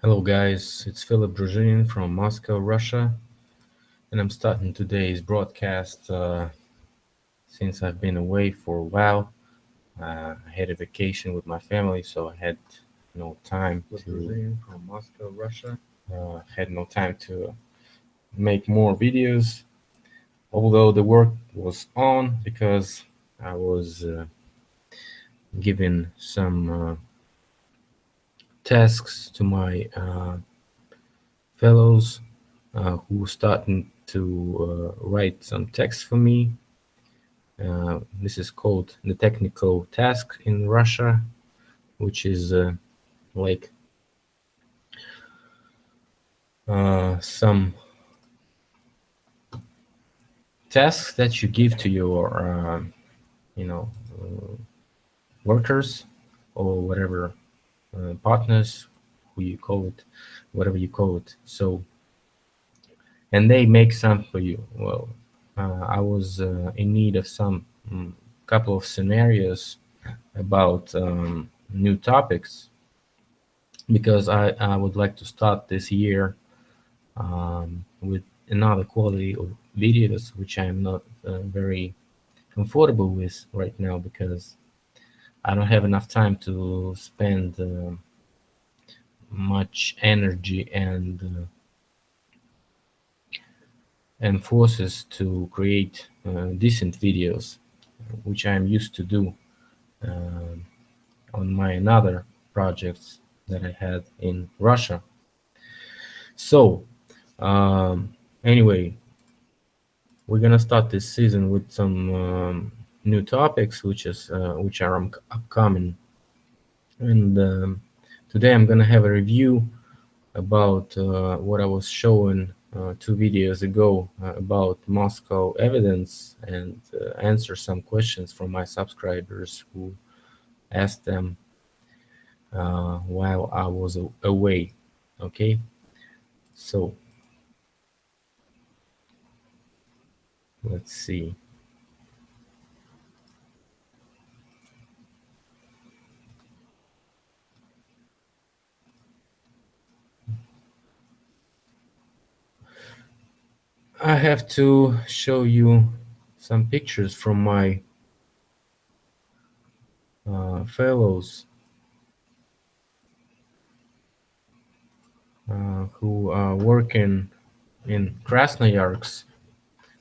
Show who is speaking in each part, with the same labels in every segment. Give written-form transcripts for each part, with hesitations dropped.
Speaker 1: Hello guys, it's Philipp Druzhinin from Moscow, Russia, and I'm starting today's broadcast since I've been away for a while. I had a vacation with my family, so I had no time to from Moscow, Russia. Had no time to make more videos, although the work was on because I was given some tasks to my fellows who starting to write some text for me. This is called the technical task in Russia, which is like some tasks that you give to your, you know, uh, workers or whatever partners, who you call it, whatever you call it. So, and they make some for you. Well, I was in need of some couple of scenarios about new topics because I would like to start this year with another quality of videos, which I'm not very comfortable with right now because I don't have enough time to spend much energy and forces to create decent videos, which I'm used to do uh, on my another projects that I had in Russia. So anyway, we're gonna start this season with some new topics, which are upcoming, and today I'm gonna have a review about what I was showing 2 videos ago about Moscow evidence, and answer some questions from my subscribers who asked them while I was away. Okay, so let's see. I have to show you some pictures from my fellows who are working in Krasnoyarsk,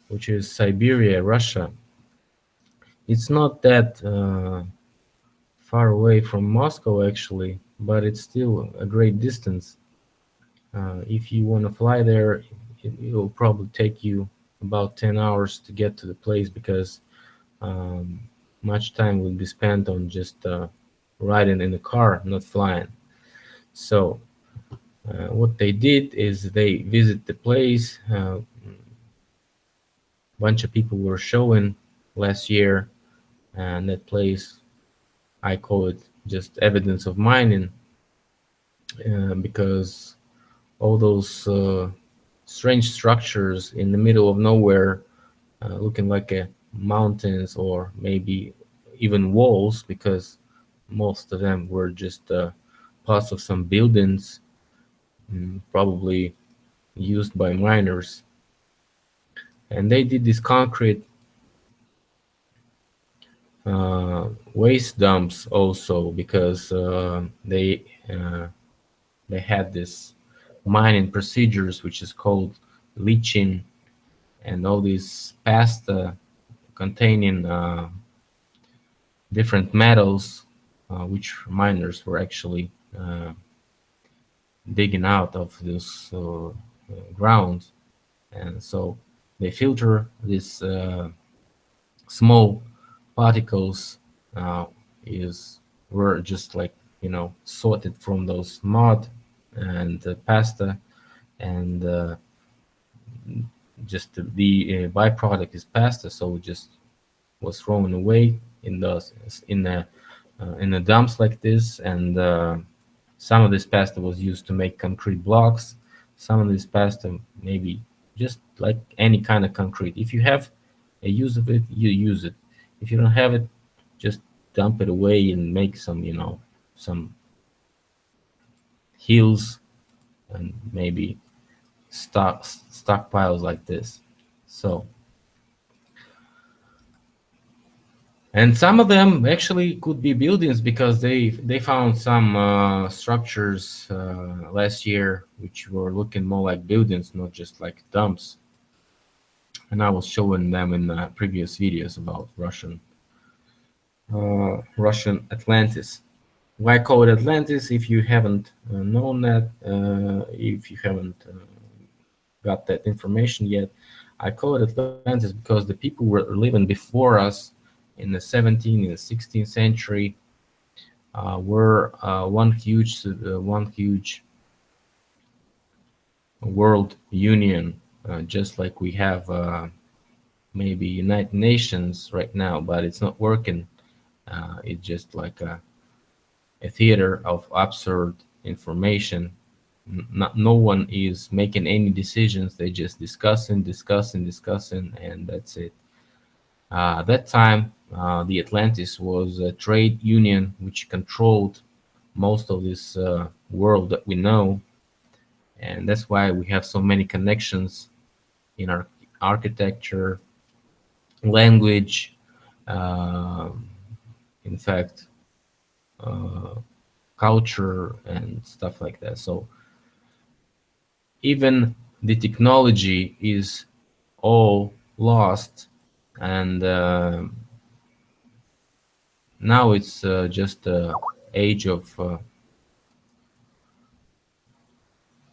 Speaker 1: which is Siberia, Russia. It's not that far away from Moscow, actually, but it's still a great distance. If you want to fly there, it'll probably take you about 10 hours to get to the place because um, much time will be spent on just riding in the car, not flying. So what they did is they visit the place. Bunch of people were showing last year, and that place, I call it just evidence of mining, because all those strange structures in the middle of nowhere, looking like mountains or maybe even walls, because most of them were just parts of some buildings, probably used by miners. And they did this concrete waste dumps also because they had this mining procedures which is called leaching, and all these pasta containing different metals, which miners were actually digging out of this ground. And so they filter these small particles, uh, is were just like, sorted from those mud and pasta, and just the byproduct is pasta, so it just was thrown away in the in the dumps like this. And some of this pasta was used to make concrete blocks. Some of this pasta maybe just like any kind of concrete. If you have a use of it, you use it. If you don't have it, just dump it away and make some, some hills and maybe stockpiles like this. So, and some of them actually could be buildings because they found some structures last year which were looking more like buildings, not just like dumps. And I was showing them in previous videos about Russian Atlantis. Why call it Atlantis? If you haven't known that, if you haven't got that information yet, I call it Atlantis because the people were living before us in the 17th and 16th century were one huge world union, just like we have maybe United Nations right now, but it's not working. It's just like a theater of absurd information. Not, no one is making any decisions. They just discussing, and that's it. At that time, the Atlantis was a trade union which controlled most of this world that we know, and that's why we have so many connections in our architecture, language, um in fact, uh, culture and stuff like that. So even the technology is all lost, and now it's just age of uh,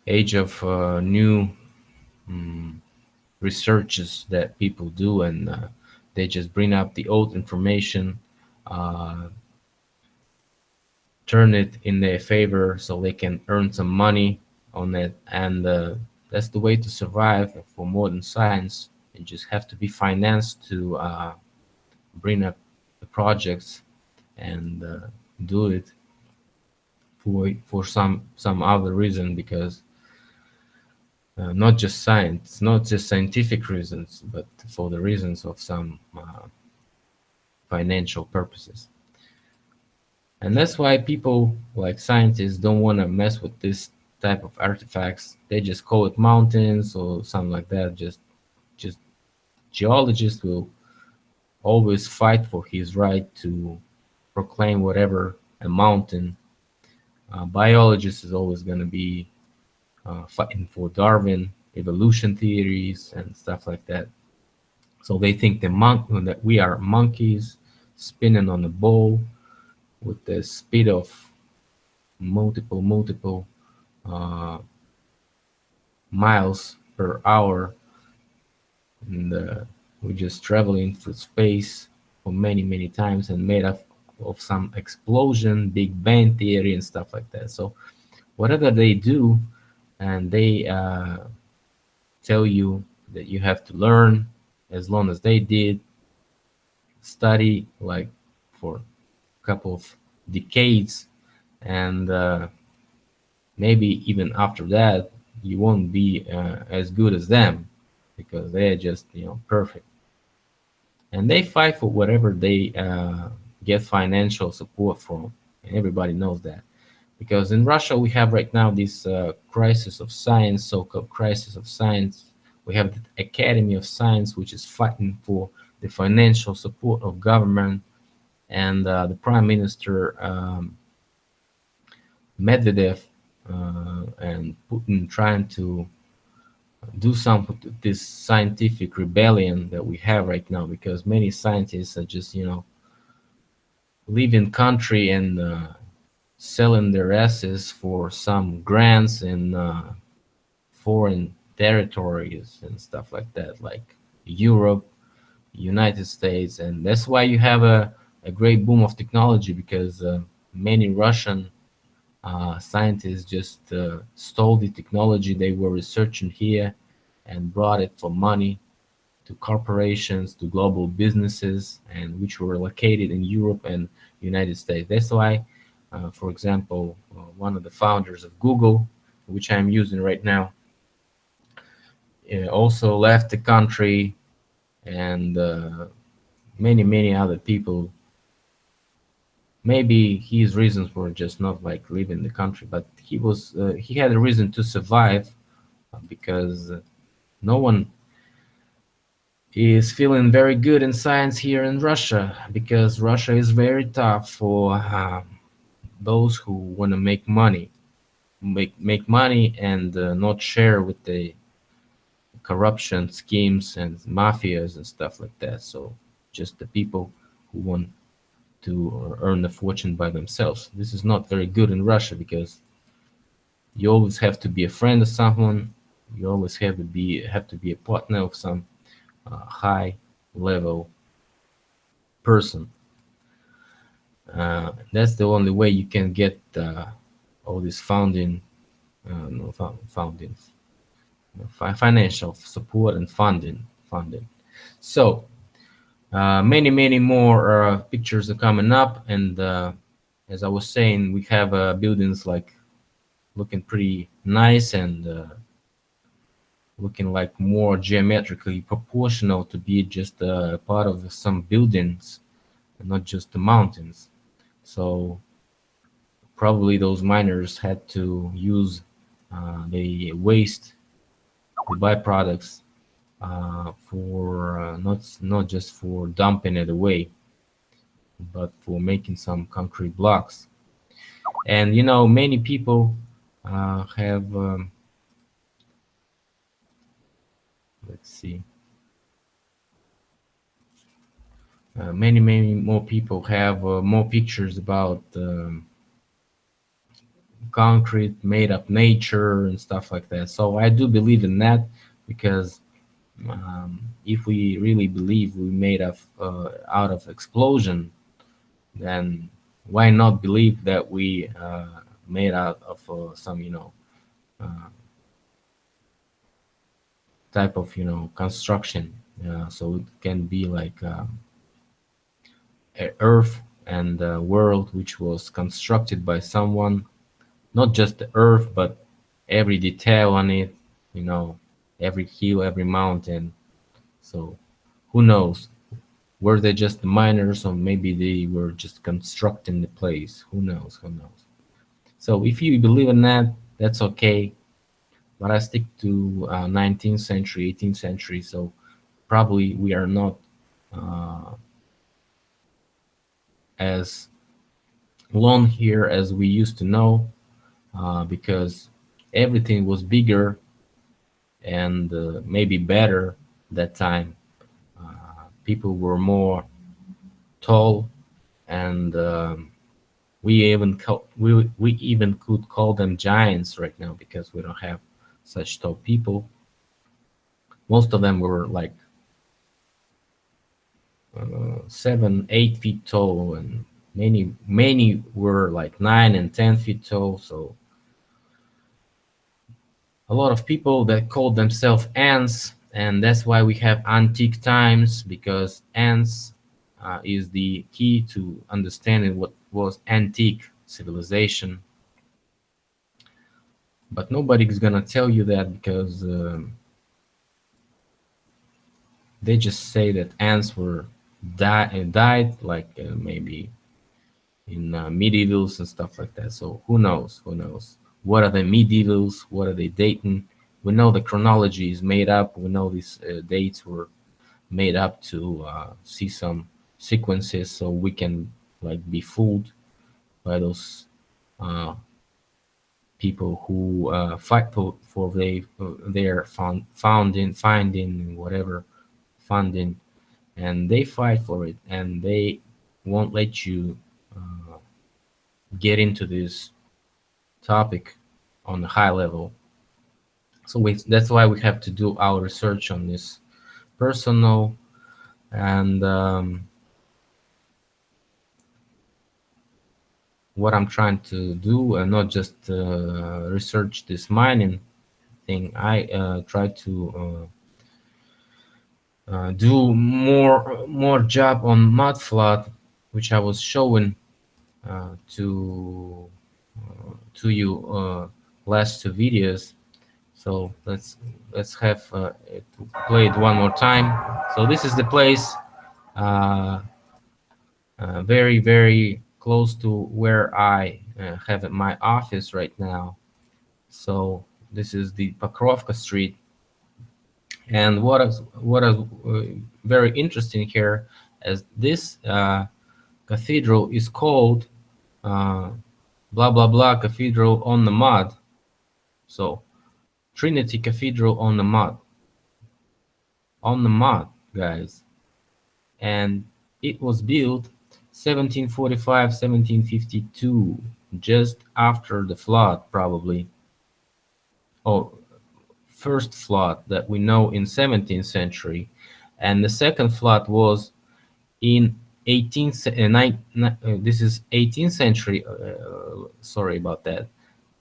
Speaker 1: age of new researches that people do, and they just bring up the old information, uh, turn it in their favor so they can earn some money on it, and that's the way to survive for modern science. You just have to be financed to bring up the projects and do it for some other reason, because not just science, not just scientific reasons, but for the reasons of some financial purposes. And that's why people like scientists don't want to mess with this type of artifacts. They just call it mountains or something like that. Just geologists will always fight for his right to proclaim whatever a mountain. Biologists is always going to be fighting for Darwin, evolution theories, and stuff like that. So they think that we are monkeys spinning on a ball with the speed of multiple uh, miles per hour, and we're just traveling through space for many times and made up of some explosion, Big Bang theory, and stuff like that. So whatever they do, and they tell you that you have to learn as long as they did, study like for a couple of decades, and maybe even after that you won't be as good as them because they're just perfect, and they fight for whatever they get financial support from, and everybody knows that. Because in Russia we have right now this crisis of science, so-called crisis of science. We have the Academy of Science, which is fighting for the financial support of government, and the Prime Minister Medvedev and Putin trying to do something to this scientific rebellion that we have right now, because many scientists are just leaving country and selling their asses for some grants in foreign territories and stuff like that, like Europe, United States. And that's why you have a great boom of technology, because many Russian scientists just stole the technology they were researching here and brought it for money to corporations, to global businesses, and which were located in Europe and United States. That's why, for example, one of the founders of Google, which I'm using right now, also left the country, and many other people maybe his reasons were just not like leaving the country, but he had a reason to survive, because no one is feeling very good in science here in Russia, because Russia is very tough for those who want to make money and not share with the corruption schemes and mafias and stuff like that. So just the people who want to earn a fortune by themselves. This is not very good in Russia, because you always have to be a friend of someone. You always have to be a partner of some high level person. That's the only way you can get all this founding, no, founding, financial support and funding. So many more pictures are coming up, and as I was saying, we have buildings like looking pretty nice and looking like more geometrically proportional to be just part of some buildings and not just the mountains. So probably those miners had to use the waste, the byproducts, for not just for dumping it away, but for making some concrete blocks. And many people have let's see, many more people have more pictures about concrete made up nature and stuff like that. So I do believe in that, because if we really believe we made out of explosion, then why not believe that we made out of some uh, type of construction. So it can be like earth and world which was constructed by someone, not just the earth but every detail on it, you know every hill, every mountain. So who knows, were they just miners, or maybe they were just constructing the place? Who knows. So if you believe in that, that's okay, but I stick to 19th century, 18th century. So probably we are not uh, as long here as we used to know, because everything was bigger and maybe better that time. People were more tall, and we even could call them giants right now, because we don't have such tall people. Most of them were like 7, 8 feet tall, and many were like 9 and 10 feet tall. So a lot of people that called themselves ants, and that's why we have antique times, because ants is the key to understanding what was antique civilization. But nobody's gonna tell you that, because they just say that ants were died like maybe in medievals and stuff like that. So who knows what are the medievals, what are they dating? We know the chronology is made up, we know these dates were made up to see some sequences, so we can like be fooled by those uh, people who fight for their founding, finding, whatever, funding, and they fight for it, and they won't let you get into this topic on a high level. So that's why we have to do our research on this personal, and what I'm trying to do, and not just research this mining thing. I try to do more job on mud flood, which I was showing to you last two videos. So let's have it played one more time. So this is the place, very close to where I have my office right now. So this is the Pokrovka Street. And what is very interesting here is this cathedral is called uh, blah blah blah Cathedral on the Mud. So Trinity Cathedral on the mud, guys. And it was built 1745, 1752, just after the flood, probably. Oh, first flood that we know in 17th century, and the second flood was in 18th. This is 18th century. Sorry about that.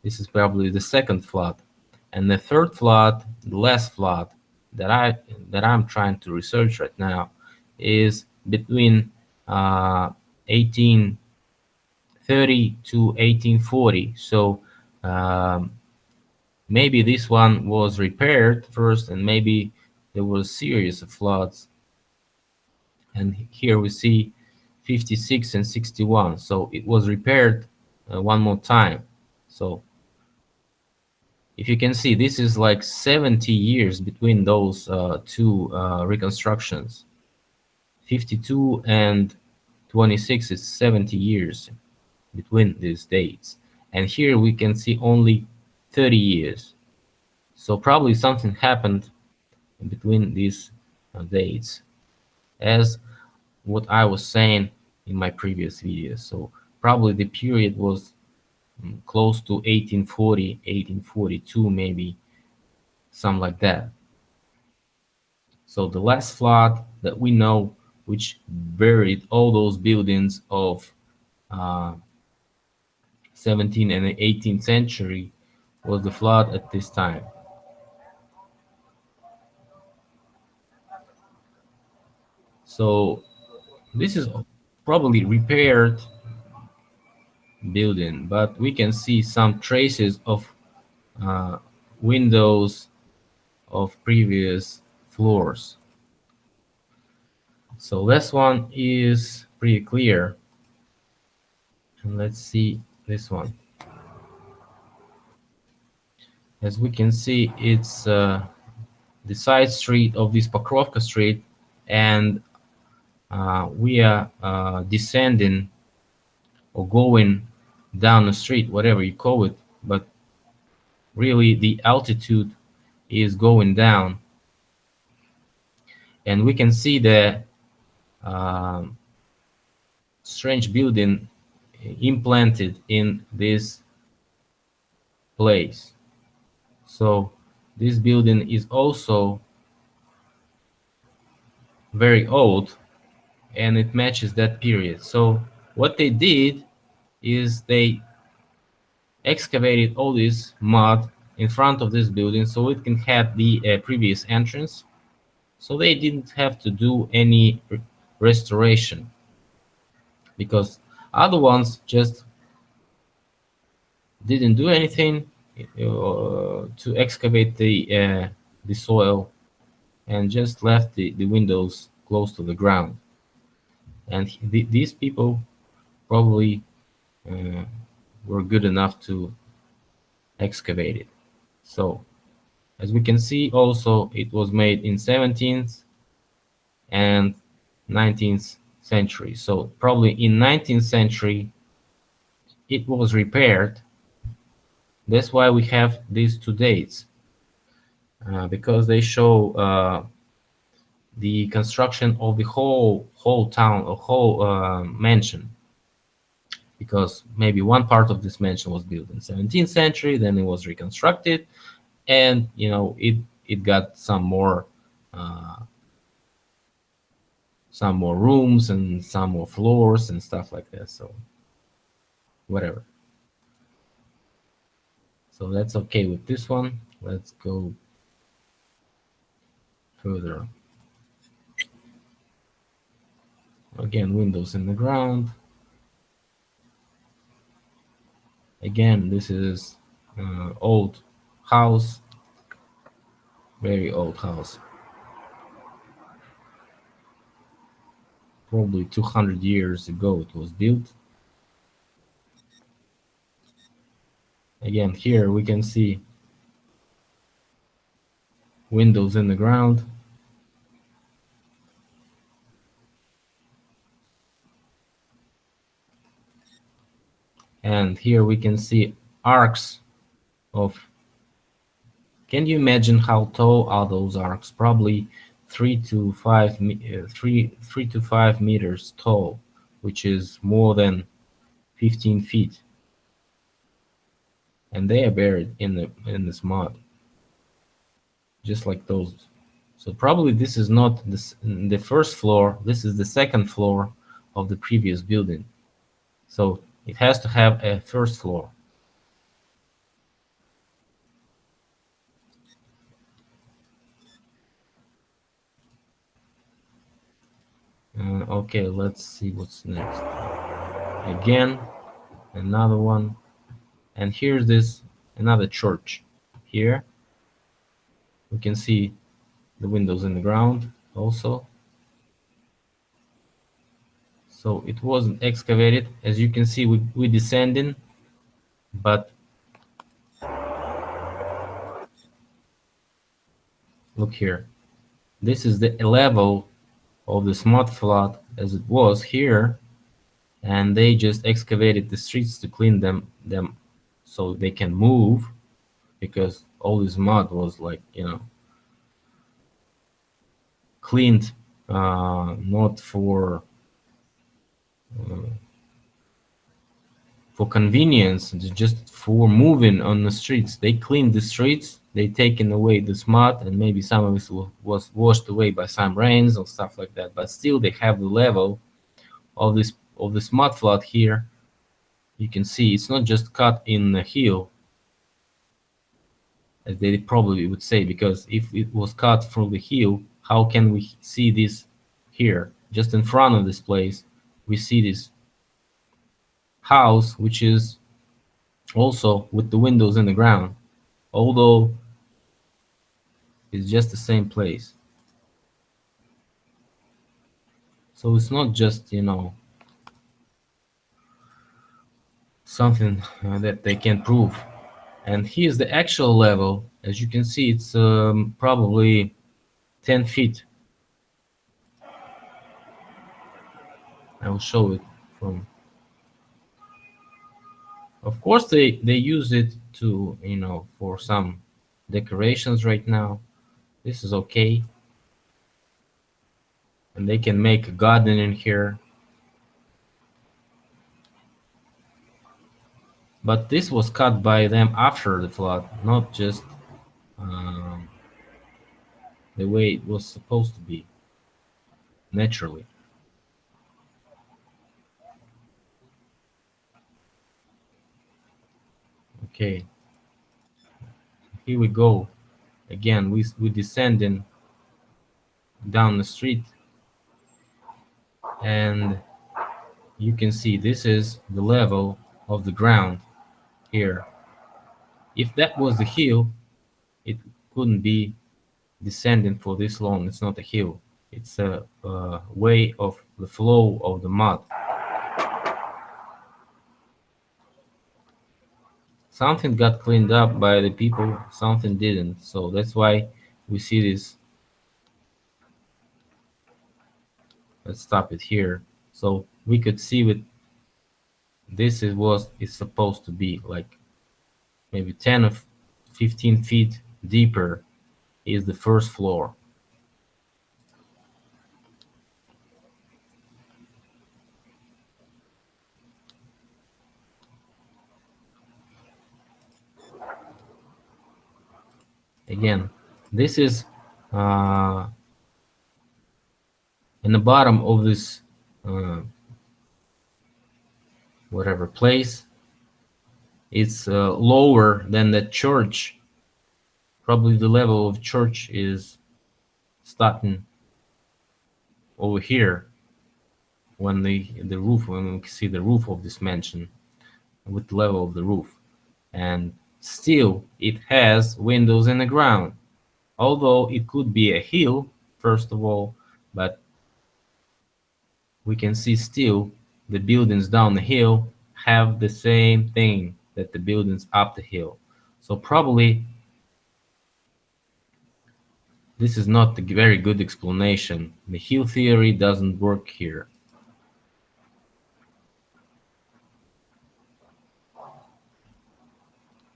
Speaker 1: This is probably the second flood, and the third flood, the last flood that I'm trying to research right now, is between 1830 to 1840. So um, maybe this one was repaired first, and maybe there was a series of floods. And here we see 56 and 61. So it was repaired one more time. So if you can see, this is like 70 years between those two reconstructions. 52 and 26 is 70 years between these dates. And here we can see only 30 years. So probably something happened in between these dates, as what I was saying in my previous videos. So probably the period was close to 1840, 1842, maybe, something like that. So the last flood that we know, which buried all those buildings of 17th and 18th century, was the flood at this time. So this is probably repaired building, but we can see some traces of uh, windows of previous floors. So this one is pretty clear. And let's see this one. As we can see, it's the side street of this Pokrovka Street, and we are descending or going down the street, whatever you call it, but really the altitude is going down, and we can see the strange building implanted in this place. So this building is also very old, and it matches that period. So what they did is they excavated all this mud in front of this building so it can have the previous entrance. So they didn't have to do any restoration, because other ones just didn't do anything to excavate the soil, and just left the windows close to the ground. And these people probably were good enough to excavate it. So as we can see, also it was made in 17th and 19th century. So probably in 19th century it was repaired. That's why we have these two dates, because they show the construction of the whole town, a whole mansion. Because maybe one part of this mansion was built in 17th century, then it was reconstructed, and it got some more rooms and some more floors and stuff like that. So whatever. So that's okay with this one. Let's go further. Again, windows in the ground. Again, this is old house, very old house. Probably 200 years ago it was built. Again, here we can see windows in the ground. And here we can see arcs of, can you imagine how tall are those arcs? Probably 3 to 5 meters tall, which is more than 15 feet. And they are buried in this mud, just like those. So probably this is not the first floor, this is the second floor of the previous building. So it has to have a first floor. Okay, let's see what's next. Again, another one. And here's this another church. Here we can see the windows in the ground also. So it wasn't excavated. As you can see, we descending, but look here. This is the level of the smart flood as it was here, and they just excavated the streets to clean them so they can move, because all this mud was like, cleaned, not for convenience, just for moving on the streets. They cleaned the streets, they taken away the mud, and maybe some of it was washed away by some rains or stuff like that, but still they have the level of this mud flood here. You can see it's not just cut in the hill, as they probably would say, because if it was cut through the hill, how can we see this here? Just in front of this place, we see this house, which is also with the windows in the ground, although it's just the same place. So it's not just, something that they can prove. And here's the actual level. As you can see, it's probably 10 feet. I will show it from. Of course, they use it to, for some decorations right now. This is okay. And they can make a garden in here. But this was cut by them after the flood, not just the way it was supposed to be, naturally. Okay, here we go. Again, we descending down the street, and you can see this is the level of the ground here. If that was the hill, it couldn't be descending for this long. It's not a hill. It's a way of the flow of the mud. Something got cleaned up by the people, something didn't. So that's why we see this. Let's stop it here. So we could see with this is what it's supposed to be, like maybe 10 or 15 feet deeper is the first floor. Again, this is in the bottom of this whatever place. It's lower than the church. Probably the level of church is starting over here when the roof, when we see the roof of this mansion with the level of the roof. And still it has windows in the ground, although it could be a hill first of all, but we can see still the buildings down the hill have the same thing. that the buildings up the hill. So probably this is not a very good explanation. The hill theory doesn't work here.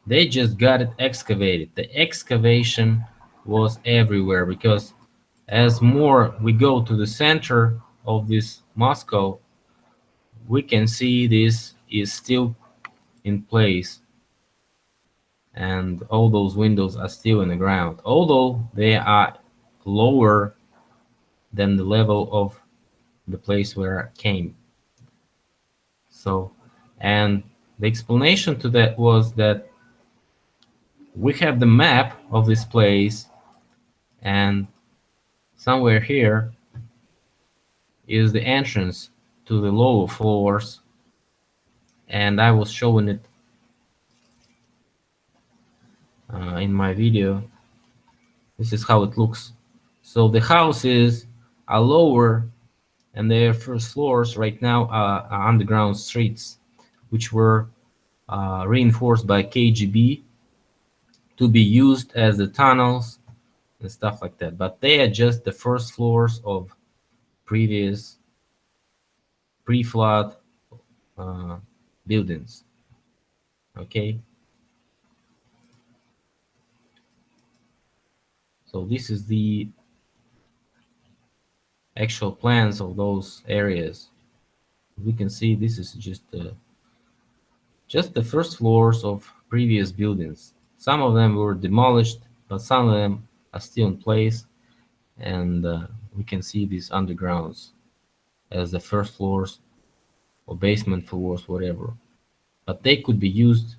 Speaker 1: They just got it excavated. The excavation was everywhere, because as more we go to the center of this Moscow, we can see this is still in place, and all those windows are still in the ground, although they are lower than the level of the place where I came. So, and the explanation to that was that we have the map of this place, and somewhere here is the entrance to the lower floors, and I was showing it in my video. This is how it looks. So the houses are lower, and their first floors right now are underground streets, which were reinforced by KGB to be used as the tunnels and stuff like that. But they are just the first floors of previous pre-flood buildings. Okay. So this is the actual plans of those areas. We can see this is just the first floors of previous buildings. Some of them were demolished, but some of them are still in place, and we can see these undergrounds as the first floors or basement floors, whatever. But they could be used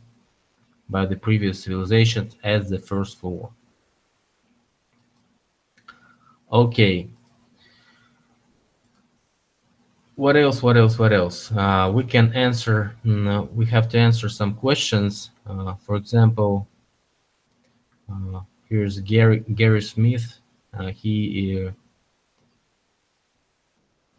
Speaker 1: by the previous civilizations as the first floor. Okay. What else? What else? What else? We can answer. We have to answer some questions. For example, here's Gary Smith.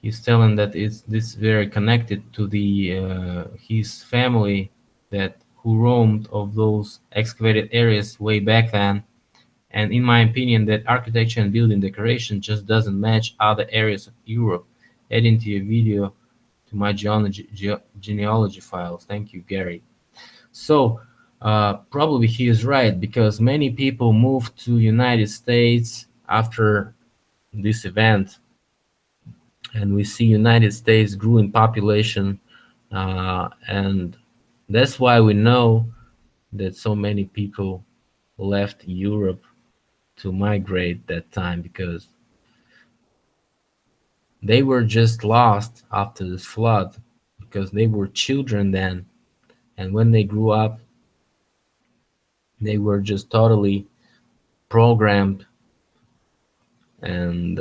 Speaker 1: He's telling that this very connected to the his family that who roamed of those excavated areas way back then. And in my opinion, that architecture and building decoration just doesn't match other areas of Europe. Adding to your video to my genealogy files. Thank you, Gary. So probably he is right, because many people moved to United States after this event, and we see United States grew in population, and that's why we know that so many people left Europe to migrate that time, because they were just lost after this flood, because they were children then, and when they grew up they were just totally programmed and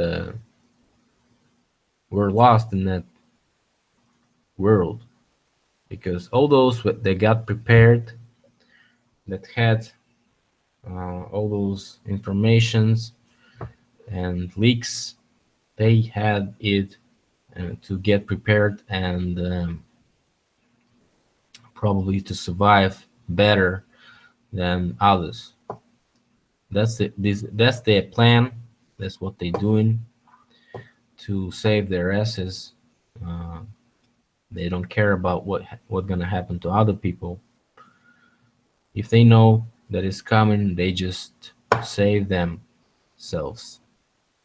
Speaker 1: were lost in that world, because all those they got prepared that had all those informations and leaks, they had it to get prepared and probably to survive better than others. That's their plan. That's what they're doing to save their asses. They don't care about what's gonna happen to other people. If they know that it's coming, they just save themselves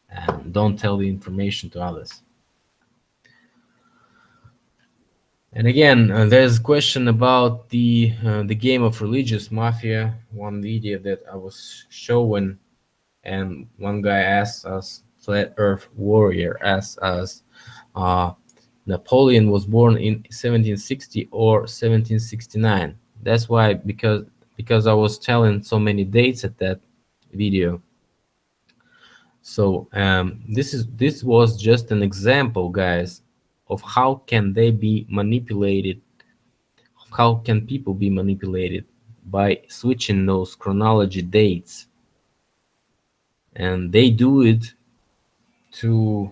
Speaker 1: and don't tell the information to others. And again, there's a question about the game of religious mafia. One video that I was showing, and one guy asked us, Flat Earth Warrior asked us, Napoleon was born in 1760 or 1769. That's why, because I was telling so many dates at that video. So this was just an example, guys, of how can they be manipulated, how can people be manipulated by switching those chronology dates. And they do it to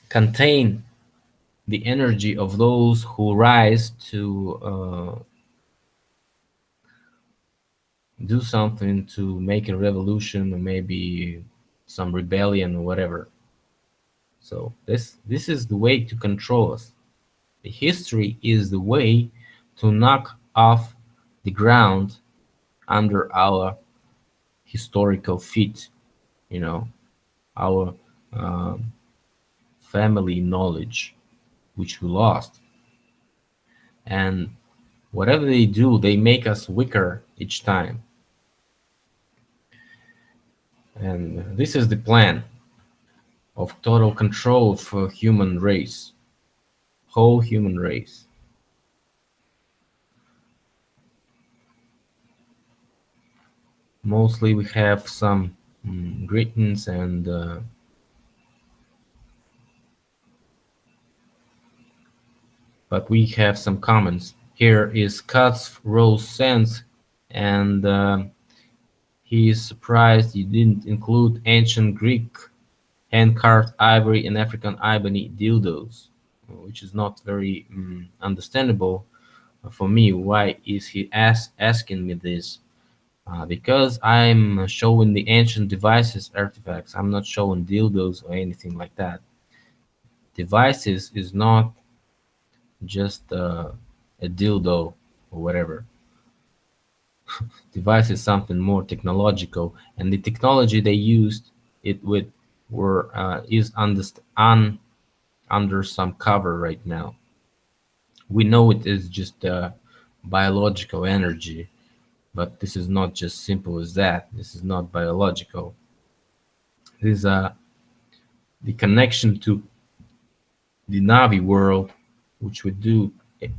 Speaker 1: contain the energy of those who rise to do something to make a revolution or maybe some rebellion or whatever. So this is the way to control us. The history is the way to knock off the ground under our historical feet, you know, our um, family knowledge, which we lost. And whatever they do, they make us weaker each time. And this is the plan of total control for human race, whole human race. Mostly we have some greetings and but we have some comments. Here is Cuts Rose Sense, and he is surprised you didn't include ancient Greek hand-carved ivory and African ebony dildos, which is not very understandable for me. Why is he asking me this? Because I'm showing the ancient devices artifacts. I'm not showing dildos or anything like that. Devices is not just a dildo or whatever. Device is something more technological, and the technology they used it with were is under some cover right now. We know it is just biological energy, but this is not just simple as that. This is not biological. This is the connection to the Navi world, which we do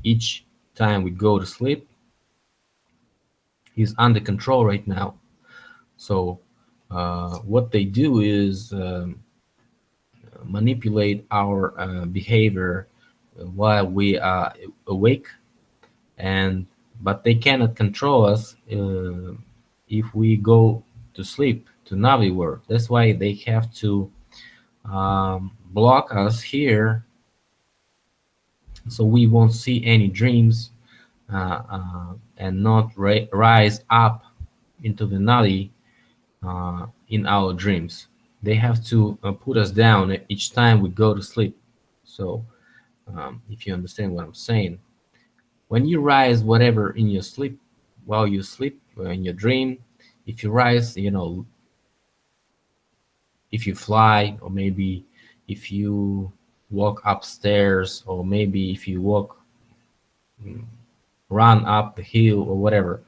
Speaker 1: each time we go to sleep, is under control right now. So what they do is manipulate our behavior while we are awake, and but they cannot control us if we go to sleep to Navi world. That's why they have to block us here, so we won't see any dreams and not rise up into the Navi in our dreams. They have to put us down each time we go to sleep. So if you understand what I'm saying, when you rise whatever in your sleep, while you sleep in your dream, if you rise, you know, if you fly, or maybe if you walk upstairs, or maybe if you walk run up the hill or whatever,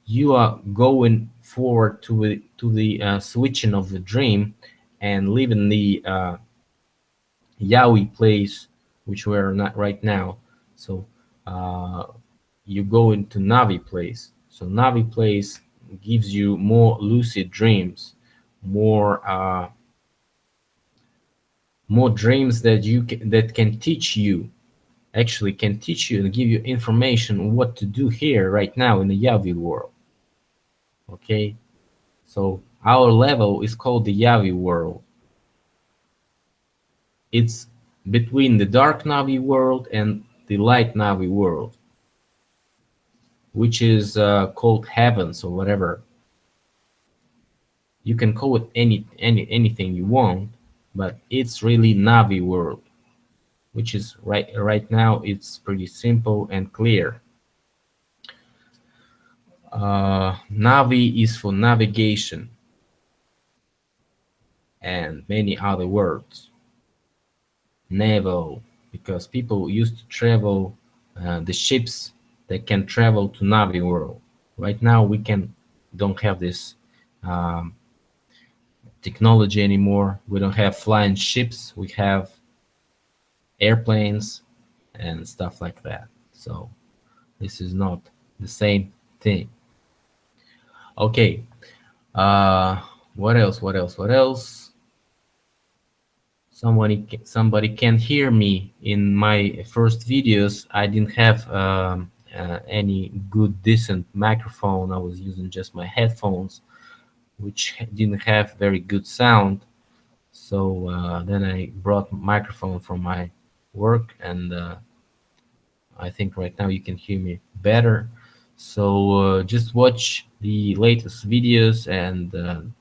Speaker 1: you are going forward to the switching of the dream and leaving the Yaoi place, which we're not right now. So you go into Navi place. So Navi place gives you more lucid dreams, more more dreams that that can teach you, actually can teach you and give you information on what to do here right now in the Yavi world. Okay, so our level is called the Yavi world. It's between the dark Navi world and the light Navi world, which is called heavens or whatever. You can call it anything you want, but it's really Navi world, which is right now it's pretty simple and clear. Navi is for navigation and many other words. Naval, because people used to travel the ships that can travel to Navi world. Right now we don't have this technology anymore. We don't have flying ships. We have airplanes and stuff like that. So this is not the same thing. Okay. What else? What else? What else? Somebody can hear me in my first videos. I didn't have any good decent microphone. I was using just my headphones, which didn't have very good sound. So then I brought microphone from my work, and I think right now you can hear me better. So just watch the latest videos, and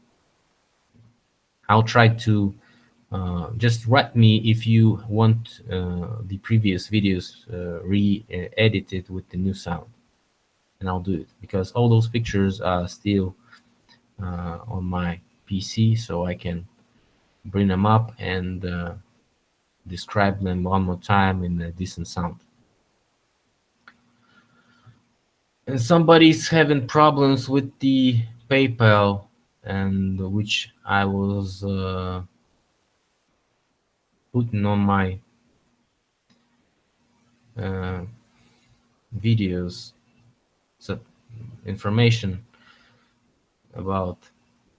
Speaker 1: I'll try to just write me if you want the previous videos re-edited with the new sound, and I'll do it, because all those pictures are still on my PC, so I can bring them up and describe them one more time in a decent sound. And somebody's having problems with the PayPal, and which I was putting on my uh, videos, so information about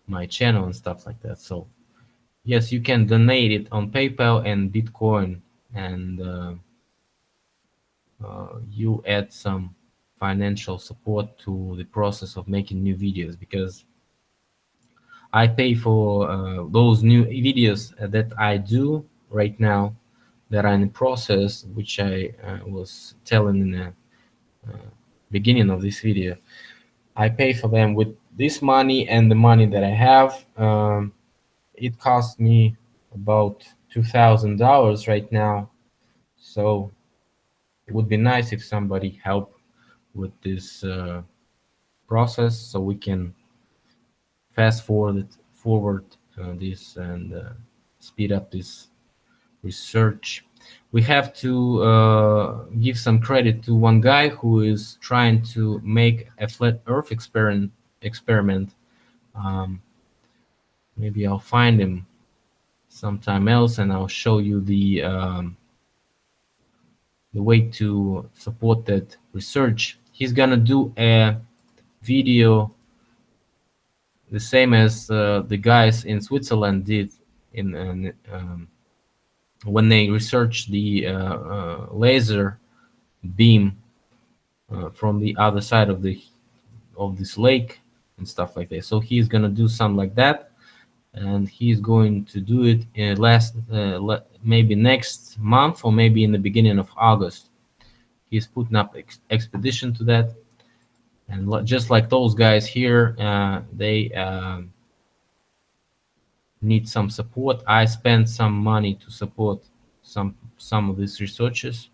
Speaker 1: my channel and stuff like that. So yes, you can donate it on PayPal and Bitcoin, and you add some financial support to the process of making new videos, because I pay for those new videos that I do right now, that are in process, which I was telling in the beginning of this video. I pay for them with this money and the money that I have. It cost me about $2,000 right now, so it would be nice if somebody helped with this process, so we can fast forward this, and speed up this research. We have to give some credit to one guy who is trying to make a flat Earth experiment. Um, Maybe I'll find him sometime else, and I'll show you the way to support that research. He's gonna do a video the same as the guys in Switzerland did in when they researched the laser beam from the other side of this lake and stuff like that. So he's gonna do something like that, and he's going to do it in maybe next month, or maybe in the beginning of August. He's putting up expedition to that, and just like those guys here, they need some support. I spent some money to support some of these researchers,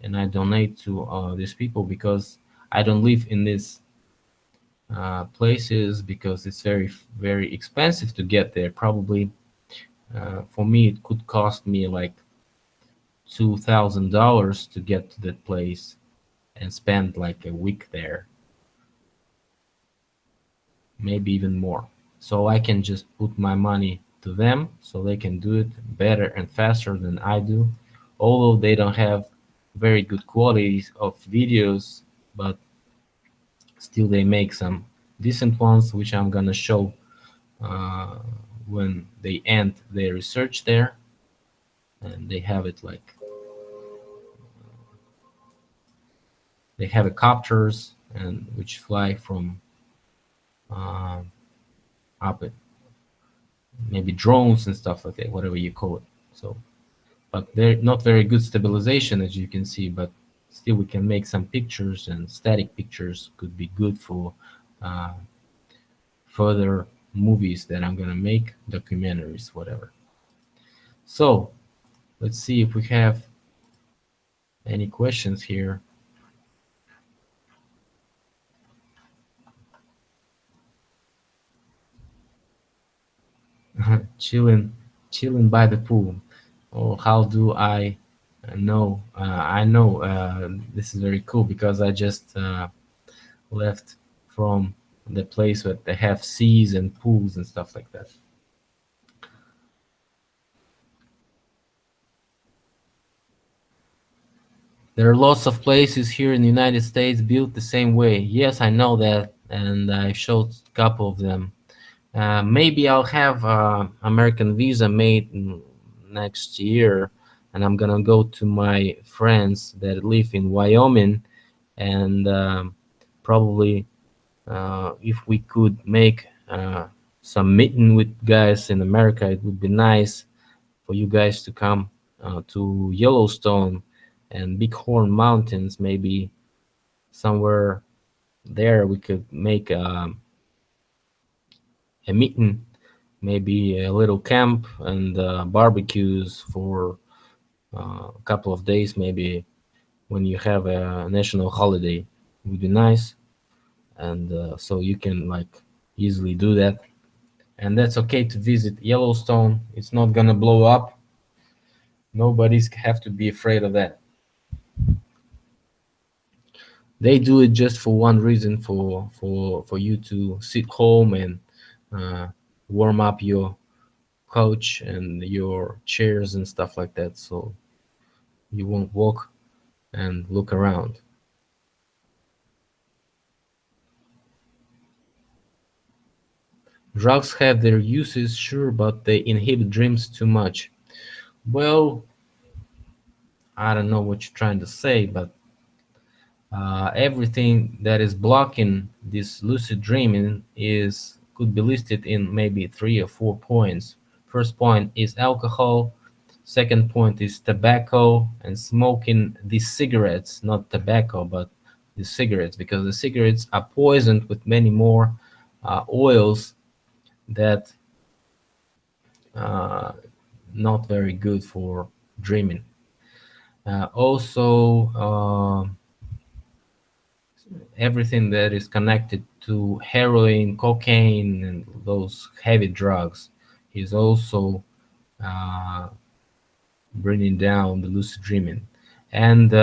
Speaker 1: and I donate to these people, because I don't live in these places, because it's very expensive to get there. Probably for me it could cost me like $2,000 to get to that place and spend like a week there, maybe even more. So I can just put my money to them, so they can do it better and faster than I do, although they don't have very good qualities of videos, but still they make some decent ones, which I'm gonna show uh, when they end their research there, and they have it like they have copters, and which fly from uh, up it, maybe drones and stuff like that, whatever you call it. So, but they're not very good stabilization, as you can see, but still we can make some pictures, and static pictures could be good for uh, further movies that I'm gonna make, documentaries, whatever. So let's see if we have any questions here. chilling chilling by the pool. Oh, how do I know? I know this is very cool, because I just left from the place where they have seas and pools and stuff like that. There are lots of places here in the United States built the same way. Yes, I know that, and I showed a couple of them. Maybe I'll have American visa made next year, and I'm gonna go to my friends that live in Wyoming, and probably if we could make some meeting with guys in America, it would be nice for you guys to come to Yellowstone and Bighorn Mountains, maybe somewhere There we could make a meeting, maybe a little camp and barbecues for a couple of days, maybe when you have a national holiday. Would be nice, and so you can like easily do that. And that's okay to visit Yellowstone. It's not gonna blow up. Nobody's have to be afraid of that. They do it just for one reason, for you to sit home and uh, warm up your couch and your chairs and stuff like that, so you won't walk and look around. Drugs have their uses, sure, but they inhibit dreams too much. Well, I don't know what you're trying to say, but everything that is blocking this lucid dreaming is could be listed in maybe 3 or 4 points. First point is alcohol. Second point is tobacco and smoking these cigarettes, not tobacco, but the cigarettes, because the cigarettes are poisoned with many more oils that uh, not very good for dreaming. Also, everything that is connected to heroin, cocaine, and those heavy drugs is also uh, bringing down the lucid dreaming. And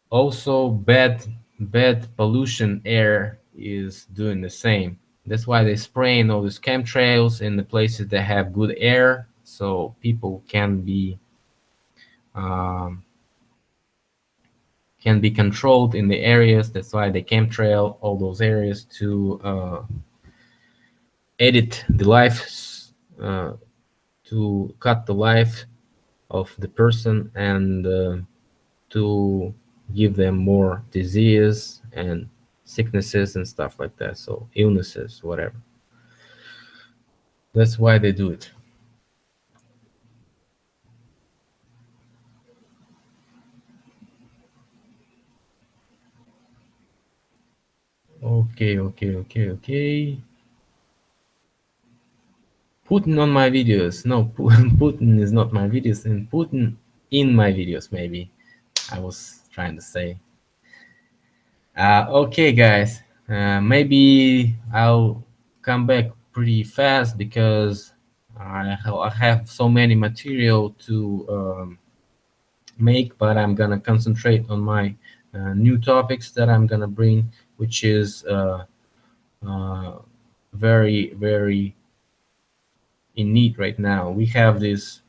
Speaker 1: also, bad pollution air is doing the same. That's why they spraying all these chemtrails in the places that have good air, so people um, can be controlled in the areas. That's why they chemtrail all those areas to edit the life, uh, to cut the life of the person, and to give them more disease and sicknesses and stuff like that. So illnesses, whatever. That's why they do it. Okay, okay, okay, okay. Putin on my videos. No, Putin is not my videos, and Putin in my videos, maybe. I was trying to say. Okay, guys. Maybe I'll come back pretty fast because I have so many material to make, but I'm gonna concentrate on my new topics that I'm gonna bring, which is uh, very, very in need right now. We have this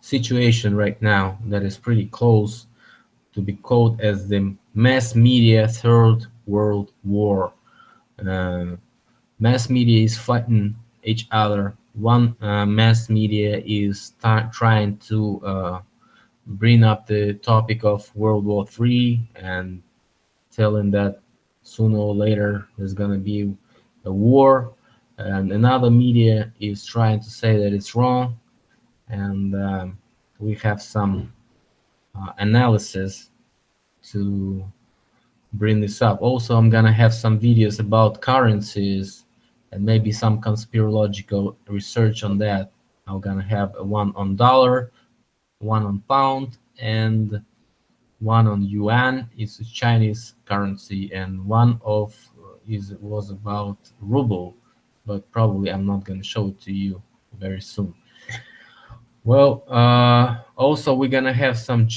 Speaker 1: situation right now that is pretty close to be called as the mass media third world war. Uh, Mass media is fighting each other. One mass media is trying to bring up the topic of World War III and telling that sooner or later there's going to be a war. And another media is trying to say that it's wrong. And we have some analysis to bring this up. Also, I'm gonna have some videos about currencies and maybe some conspirological research on that. I'm gonna have one on dollar, one on pound, and one on yuan. It's a Chinese currency, and one of is was about ruble, but probably I'm not gonna show it to you very soon. Well, also we're gonna have some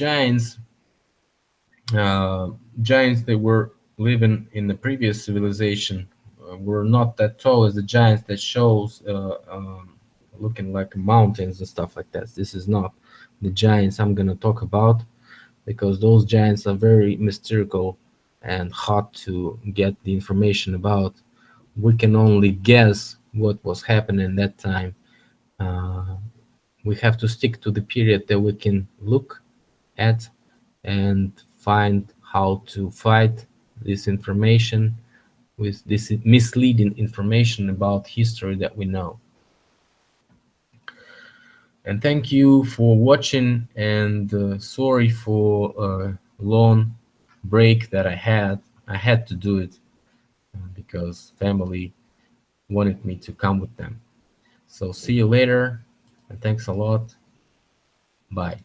Speaker 1: uh, giants that were living in the previous civilization were not that tall as the giants that shows looking like mountains and stuff like that. This is not the giants I'm gonna talk about because those giants are very mystical and hard to get the information about. We can only guess what was happening that time. Uh, we have to stick to the period that we can look at and find how to fight this information with this misleading information about history that we know. And thank you for watching, and sorry for long break that I had to do it because family wanted me to come with them. So see you later, and thanks a lot. Bye.